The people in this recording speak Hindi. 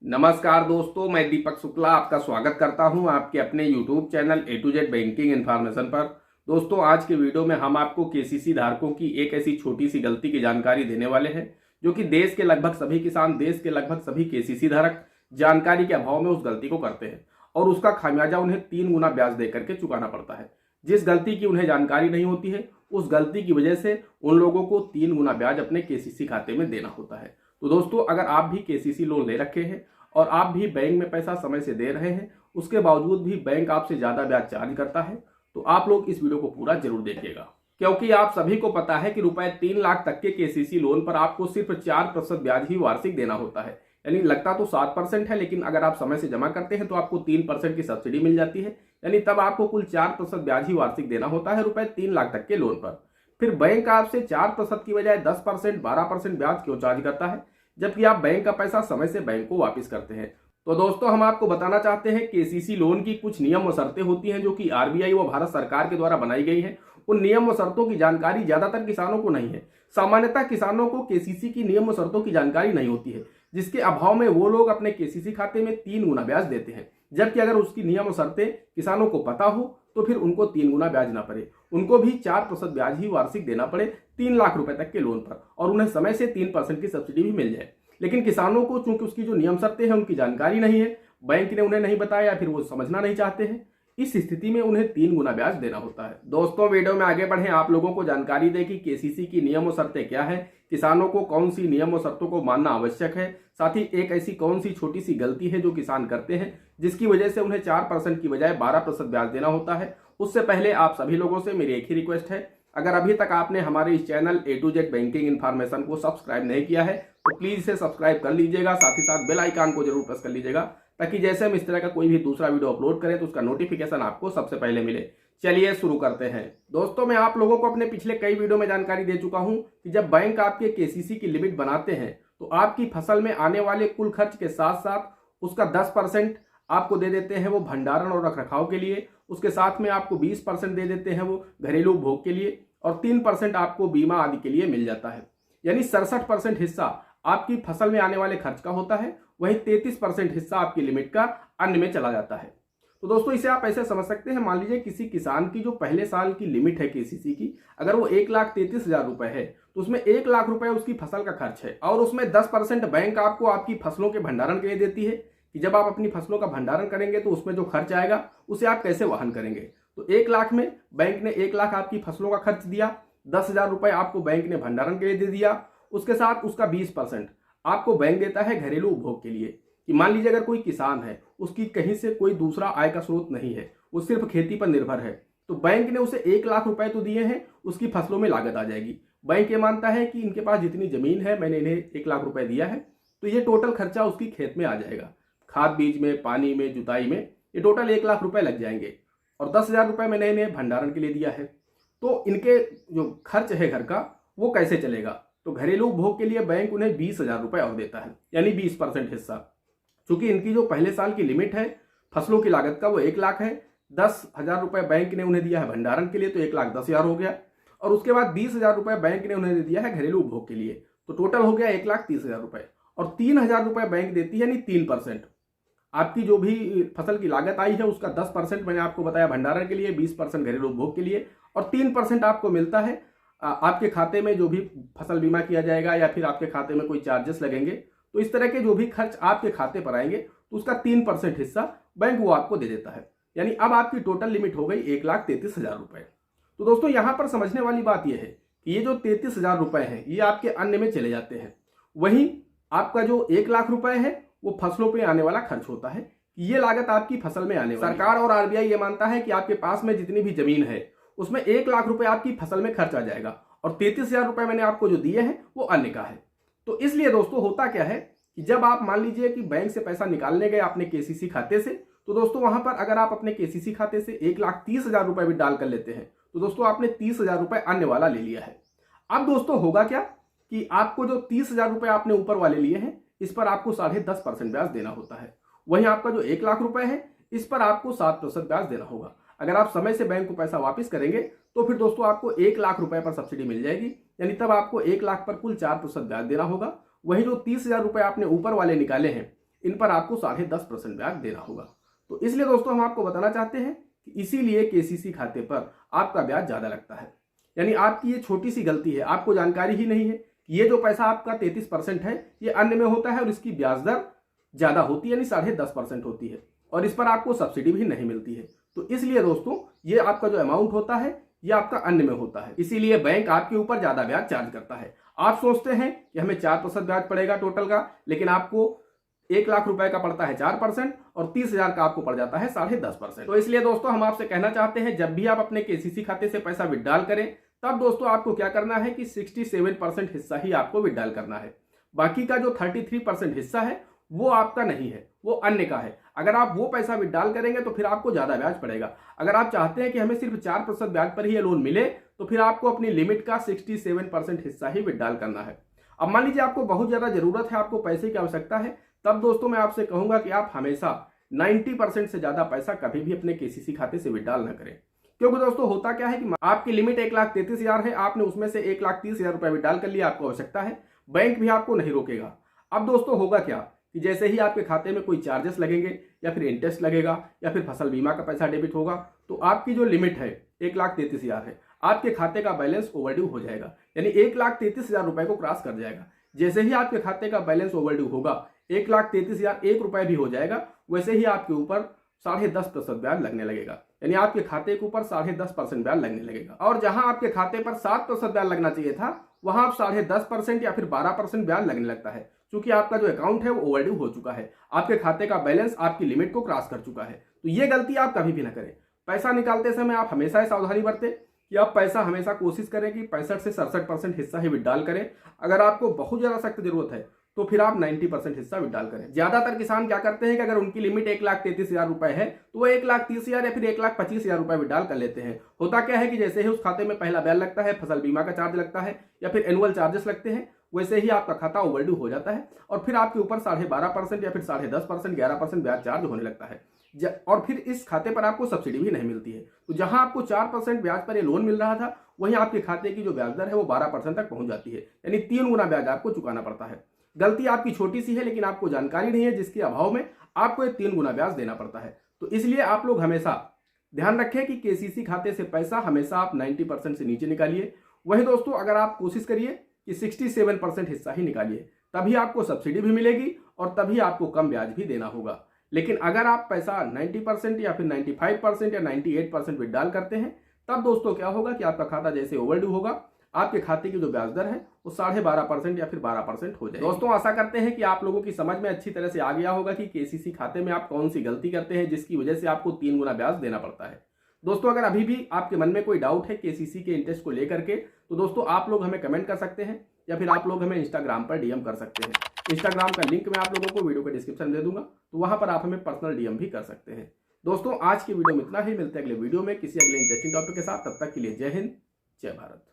नमस्कार दोस्तों, मैं दीपक शुक्ला आपका स्वागत करता हूं आपके अपने YouTube channel A to Z banking information पर। दोस्तों, आज के वीडियो में हम आपको केसीसी धारकों की एक ऐसी छोटी सी गलती की जानकारी देने वाले हैं जो कि देश के लगभग सभी किसान, देश के लगभग सभी केसीसी धारक जानकारी के अभाव में उस गलती को करते हैं और उसका खामियाजा उन्हें 3 गुना ब्याज देकर के चुकाना पड़ता है। जिस गलती की उन्हें जानकारी नहीं होती है, उस गलती की वजह से उन लोगों को 3 गुना ब्याज अपने केसीसी खाते में देना होता है। तो दोस्तों, अगर आप भी केसीसी लोन ले रखे हैं और आप भी बैंक में पैसा समय से दे रहे हैं, उसके बावजूद भी बैंक आपसे ज्यादा ब्याज चार्ज करता है, तो आप लोग इस वीडियो को पूरा जरूर देखिएगा, क्योंकि आप सभी को पता है कि रुपए 3 लाख तक के केसीसी लोन पर आपको सिर्फ 4% ब्याज ही वार्षिक देना होता है। यानी लगता तो 7% है, लेकिन अगर आप समय से जमा करते हैं तो आपको 3% की सब्सिडी मिल जाती है। यानी तब आपको कुल 4% ब्याज ही वार्षिक देना होता है रुपए 3 लाख तक के लोन पर। फिर बैंक आपसे 4% की बजाय 10%, 12% ब्याज क्यों चार्ज करता है, जबकि आप बैंक का पैसा समय से बैंक को वापस करते हैं? तो दोस्तों, हम आपको बताना चाहते हैं केसीसी लोन की कुछ नियम व शर्तें होती हैं जो कि आरबीआई व भारत सरकार के द्वारा बनाई गई हैं। उन नियम व शर्तों की जानकारी ज्यादातर किसानों को नहीं है। सामान्यतः किसानों को केसीसी की नियम व शर्तों की जानकारी नहीं होती है, जिसके अभाव में वो लोग अपने केसीसी खाते में 3 गुना ब्याज देते हैं। जबकि अगर उसकी नियम व शर्तें किसानों को पता हो तो फिर उनको 3 गुना ब्याज ना पड़े, उनको भी 4% ब्याज ही वार्षिक देना पड़े 3 लाख रुपए तक के लोन पर, और उन्हें समय से 3% की सब्सिडी भी मिल जाए। लेकिन किसानों को चूंकि उसकी जो नियम शर्तें हैं उनकी जानकारी नहीं है, बैंक ने उन्हें नहीं बताया या फिर वो समझना नहीं चाहते हैं, इस स्थिति में उन्हें 3 गुना ब्याज देना होता है। दोस्तों, वीडियो में आगे बढ़े आप लोगों को जानकारी दे कि केसीसी की नियम और शर्तें क्या है, किसानों को कौन सी नियम और शर्तों को मानना आवश्यक है, साथ ही एक ऐसी कौन सी छोटी सी गलती है जो किसान करते हैं जिसकी वजह से उन्हें 4% की बजाय 12% ब्याज देना होता है। उससे पहले आप सभी लोगों से मेरी एक ही रिक्वेस्ट है, अगर अभी तक आपने हमारे इस channel A to Z banking information को सब्सक्राइब नहीं किया है तो प्लीज इसे सब्सक्राइब कर लीजिएगा, साथ ही साथ बेल आइकन को जरूर प्रेस कर लीजिएगा, ताकि जैसे हम इस तरह का कोई भी दूसरा वीडियो अपलोड करें तो उसका नोटिफिकेशन आपको सबसे पहले मिले। चलिए शुरू करते हैं। दोस्तों, मैं आप लोगों को अपने पिछले कई वीडियो में जानकारी दे चुका हूं कि जब बैंक आपके केसीसी की लिमिट बनाते हैं तो आपकी फसल में आने वाले कुल खर्च के साथ साथ उसका 10% आपको दे देते हैं वो भंडारण और रखरखाव के लिए, उसके साथ में आपको 20% दे देते हैं वो घरेलू उपभोग के लिए, और 3% आपको बीमा आदि के लिए मिल जाता है। यानी 67% हिस्सा आपकी फसल में आने वाले खर्च का होता है, वहीं 33% हिस्सा आपकी लिमिट का अन्य में चला जाता है। तो दोस्तों, इसे आप ऐसे समझ सकते हैं, मान लीजिए किसी किसान की जो पहले साल की लिमिट है केसीसी की, अगर वो 1,33,000 रुपए है तो उसमें 1 लाख रुपए उसकी फसल का खर्च है, और उसमें 10% बैंक आपको आपकी फसलों के भंडारण के लिए देती है कि जब आप अपनी फसलों का भंडारण करेंगे तो उसमें जो खर्च आएगा उसे आप कैसे वहन करेंगे। तो 1 लाख में बैंक ने 1 लाख आपकी फसलों का खर्च दिया, 10,000 रुपए आपको बैंक ने भंडारण के लिए दे दिया, उसके साथ उसका 20% आपको बैंक देता है घरेलू उपभोग के लिए। कि मान लीजिए अगर कोई किसान है, उसकी कहीं से कोई दूसरा आय का स्रोत नहीं है, वो सिर्फ खेती पर निर्भर है, तो बैंक ने उसे 1 लाख रुपए तो दिए हैं, उसकी फसलों में लागत आ जाएगी। बैंक ये मानता है कि इनके पास जितनी जमीन है, मैंने इन्हें 1 लाख रुपए दिया है, तो ये टोटल खर्चा उसकी खेत में आ जाएगा, खाद बीज में, पानी में, जुताई में, ये टोटल 1 लाख रुपए लग जाएंगे, और 10,000 रुपए मैंने इन्हें भंडारण के लिए दिया है। तो इनके जो खर्च है घर का, वो कैसे चलेगा? तो घरेलू उपभोग के लिए बैंक उन्हें 20,000 रुपए और देता है, यानी 20% हिस्सा। चूंकि इनकी जो पहले साल की लिमिट है फसलों की लागत का वो 1 लाख है, 10,000 रुपए बैंक ने उन्हें दिया है भंडारण के लिए, तो 1,10,000 हो गया, और उसके बाद 20,000 रुपए बैंक ने उन्हें दिया है घरेलू उपभोग के लिए, तो टोटल हो गया 1,30,000 रुपए, और 3,000 रुपए बैंक देती है, यानी 3%। आपकी जो भी फसल की लागत आई है उसका 10% मैंने आपको बताया भंडारण के लिए, 20% घरेलू उपभोग के लिए, और 3% आपको मिलता है आपके खाते में जो भी फसल बीमा किया जाएगा या फिर आपके खाते में कोई चार्जेस लगेंगे, तो इस तरह के जो भी खर्च आपके खाते पर आएंगे तो उसका 3% हिस्सा बैंक वो आपको दे देता है। यानी अब आपकी टोटल लिमिट हो गई 1,33,000 रुपए। तो दोस्तों, यहां पर समझने वाली बात यह है कि ये जो 33,000 रुपए हैं ये आपके अन्य में चले जाते हैं, वहीं आपका जो 1 लाख रुपए है वो फसलों पर आने वाला खर्च होता है, ये लागत आपकी फसल में आने वाली। सरकार और आरबीआई ये मानता है कि आपके पास में जितनी भी जमीन है उसमें 1 लाख रुपए आपकी फसल में खर्च आ जाएगा, और 33,000 रुपए मैंने आपको जो दिए हैं वो अन्य का है। तो इसलिए दोस्तों, होता क्या है कि जब आप मान लीजिए कि बैंक से पैसा निकालने गए अपने केसीसी खाते से, तो दोस्तों वहां पर अगर आप अपने केसीसी खाते से 1,30,000 रुपए भी डाल कर लेते हैं तो दोस्तों आपने 30,000 रुपए अन्य वाला ले लिया है। अब दोस्तों होगा क्या कि आपको जो 30,000 रुपए आपने ऊपर वाले लिए हैं इस पर आपको 10.5% ब्याज देना होता है, वहीं आपका जो 1 लाख रुपए है इस पर आपको 7% ब्याज देना होगा। अगर आप समय से बैंक को पैसा वापस करेंगे तो फिर दोस्तों आपको 1 लाख रुपए पर सब्सिडी मिल जाएगी, यानी तब आपको 1 लाख पर कुल 4% ब्याज देना होगा। वही जो 30,000 रुपए आपने ऊपर वाले निकाले हैं इन पर आपको 10.5% ब्याज देना होगा। तो इसलिए दोस्तों हम आपको बताना चाहते हैं कि इसीलिए केसीसी खाते पर आपका ब्याज ज़्यादा लगता है। यानी आपकी ये छोटी सी गलती है, आपको जानकारी ही नहीं है कि ये जो पैसा आपका 33% है ये अन्य में होता है और इसकी ब्याज दर ज़्यादा होती है, यानी 10.5% होती है और इस पर आपको सब्सिडी भी नहीं मिलती है। तो इसलिए दोस्तों ये आपका जो अमाउंट होता है ये आपका अन्य में होता है, इसीलिए बैंक आपके ऊपर ज़्यादा ब्याज चार्ज करता है। आप सोचते हैं कि हमें 4% ब्याज पड़ेगा टोटल का, लेकिन आपको 1 लाख रुपए का पड़ता है 4% और 30,000 का आपको पड़ जाता है 10.5%। तो इसलिए दोस्तों हम आपसे कहना चाहते हैं जब भी आप अपने केसीसी खाते से पैसा विड्रॉल करें तब दोस्तों आपको क्या करना है कि 67% हिस्सा ही आपको विड्रॉल करना है। बाकी का जो 33% हिस्सा है वो आपका नहीं है, वो अन्य का है। अगर आप वो पैसा विड्रॉल करेंगे तो फिर आपको ज्यादा ब्याज पड़ेगा। अगर आप चाहते हैं कि हमें सिर्फ 4% ब्याज पर ही ये लोन मिले तो फिर आपको अपनी लिमिट का 67% हिस्सा ही विड्रॉल करना है। अब मान लीजिए आपको बहुत ज्यादा जरूरत है, आपको पैसे की आवश्यकता है, तब दोस्तों मैं आपसे कहूंगा कि आप हमेशा 90% से ज्यादा पैसा कभी भी अपने केसीसी खाते से विड्रॉल न करें। क्योंकि दोस्तों होता क्या है कि आपकी लिमिट 1,33,000 है, आपने उसमें से 1,30,000 रुपए विड्रॉल कर लिया, आपको आवश्यकता है, बैंक भी आपको नहीं रोकेगा। अब दोस्तों होगा क्या कि जैसे ही आपके खाते में कोई चार्जेस लगेंगे या फिर इंटरेस्ट लगेगा या फिर फसल बीमा का पैसा डेबिट होगा तो आपकी जो लिमिट है 1,33,000 है, आपके खाते का बैलेंस ओवरड्यू हो जाएगा, यानी 1,33,000 रुपए को क्रॉस कर जाएगा। जैसे ही आपके खाते का बैलेंस ओवरड्यू होगा 1,33,000 1 रुपए भी हो जाएगा, वैसे ही आपके ऊपर 10.5% ब्याज लगने लगेगा, यानी आपके खाते के ऊपर 10.5% ब्याज लगने लगेगा। और जहां आपके खाते पर 7% ब्याज लगना चाहिए था वहां आप 10.5% या फिर 12% ब्याज लगने लगता है, क्योंकि आपका जो अकाउंट है वो ओवरड्यू हो चुका है, आपके खाते का बैलेंस आपकी लिमिट को क्रॉस कर चुका है। तो ये गलती आप कभी भी ना करें। पैसा निकालते समय आप हमेशा सावधानी बरतें कि आप पैसा हमेशा कोशिश करें कि 65 से 67% हिस्सा ही विड्रॉल करें। अगर आपको बहुत ज्यादा सख्त जरूरत है तो फिर आप 90% हिस्सा विड्रॉल करें। ज्यादातर किसान क्या करते हैं कि अगर उनकी लिमिट 1,33,000 रुपए है तो वो 1,30,000 या फिर 1,25,000 रुपए विड्रॉल कर लेते हैं। होता क्या है कि जैसे ही उस खाते में पहला ब्याज लगता है, फसल बीमा का चार्ज लगता है या फिर एनुअल चार्जेस लगते हैं, वैसे ही आपका खाता ओवरड्यू हो जाता है और फिर आपके ऊपर 12.5% या फिर 10.5%, 11% ब्याज चार्ज होने लगता है। और फिर इस खाते पर आपको सब्सिडी भी नहीं मिलती है। तो जहां आपको 4% ब्याज पर ये लोन मिल रहा था वहीं आपके खाते की जो ब्याज दर है वो 12% तक पहुंच जाती है, यानी 3 गुना ब्याज आपको चुकाना पड़ता है। गलती आपकी छोटी सी है लेकिन आपको जानकारी नहीं है, जिसके अभाव में आपको ये 3 गुना ब्याज देना पड़ता है। तो इसलिए आप लोग हमेशा ध्यान रखें कि केसीसी खाते से पैसा हमेशा आप 90% से नीचे निकालिए। वही दोस्तों अगर आप कोशिश करिए कि 67% हिस्सा ही निकालिए, तभी आपको सब्सिडी भी मिलेगी और तभी आपको कम ब्याज भी देना होगा। लेकिन अगर आप पैसा 90% या फिर 95% या 98% विड्रॉल करते हैं तब दोस्तों क्या होगा कि आपका खाता जैसे ओवरड्यू होगा आपके खाते की जो ब्याज दर है वो 12.5% या फिर 12% हो जाए। दोस्तों आशा करते हैं कि आप लोगों की समझ में अच्छी तरह से आ गया होगा कि केसीसी खाते में आप कौन सी गलती करते हैं जिसकी वजह से आपको 3 गुना ब्याज देना पड़ता है। दोस्तों अगर अभी भी आपके मन में कोई डाउट है केसीसी के इंटरेस्ट को लेकर के तो दोस्तों आप लोग हमें कमेंट कर सकते हैं या फिर आप लोग हमें इंस्टाग्राम पर डीएम कर सकते हैं। इंस्टाग्राम का लिंक मैं आप लोगों को वीडियो के डिस्क्रिप्शन दे दूंगा, तो वहां पर आप हमें पर्सनल डीएम भी कर सकते हैं। दोस्तों आज की वीडियो में इतना ही, मिलते हैं अगले वीडियो में किसी अगले इंटरेस्टिंग टॉपिक के साथ। तब तक के लिए जय हिंद, जय भारत।